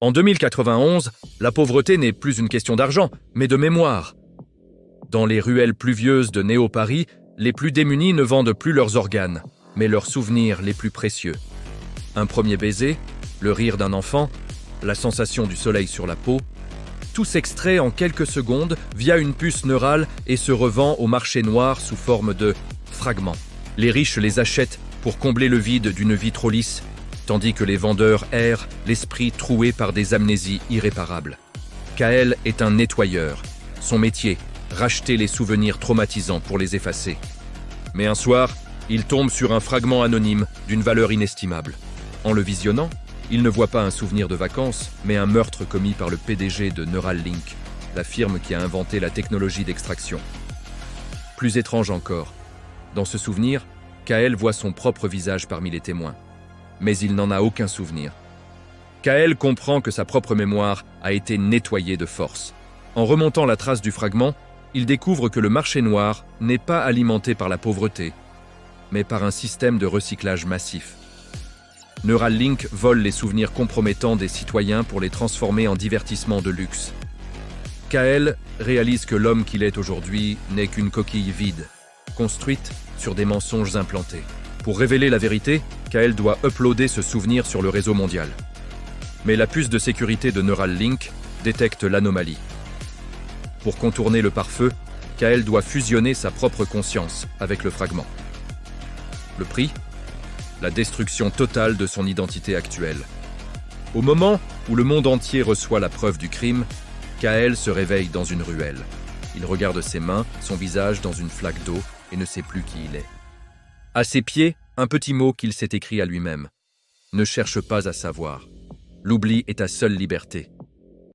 En 2091, la pauvreté n'est plus une question d'argent, mais de mémoire. Dans les ruelles pluvieuses de Néo-Paris, les plus démunis ne vendent plus leurs organes, mais leurs souvenirs les plus précieux. Un premier baiser, le rire d'un enfant, la sensation du soleil sur la peau, tout s'extrait en quelques secondes via une puce neurale et se revend au marché noir sous forme de fragments. Les riches les achètent pour combler le vide d'une vie trop lisse, tandis que les vendeurs errent, l'esprit troué par des amnésies irréparables. Kael est un nettoyeur. Son métier, racheter les souvenirs traumatisants pour les effacer. Mais un soir, il tombe sur un fragment anonyme d'une valeur inestimable. En le visionnant, il ne voit pas un souvenir de vacances, mais un meurtre commis par le PDG de Neuralink, la firme qui a inventé la technologie d'extraction. Plus étrange encore, dans ce souvenir, Kael voit son propre visage parmi les témoins. Mais il n'en a aucun souvenir. Kael comprend que sa propre mémoire a été nettoyée de force. En remontant la trace du fragment, il découvre que le marché noir n'est pas alimenté par la pauvreté, mais par un système de recyclage massif. Neuralink vole les souvenirs compromettants des citoyens pour les transformer en divertissements de luxe. Kael réalise que l'homme qu'il est aujourd'hui n'est qu'une coquille vide, construite sur des mensonges implantés. Pour révéler la vérité, Kael doit uploader ce souvenir sur le réseau mondial. Mais la puce de sécurité de Neuralink détecte l'anomalie. Pour contourner le pare-feu, Kael doit fusionner sa propre conscience avec le fragment. Le prix ? La destruction totale de son identité actuelle. Au moment où le monde entier reçoit la preuve du crime, Kael se réveille dans une ruelle. Il regarde ses mains, son visage dans une flaque d'eau et ne sait plus qui il est. À ses pieds, un petit mot qu'il s'est écrit à lui-même. Ne cherche pas à savoir. L'oubli est ta seule liberté.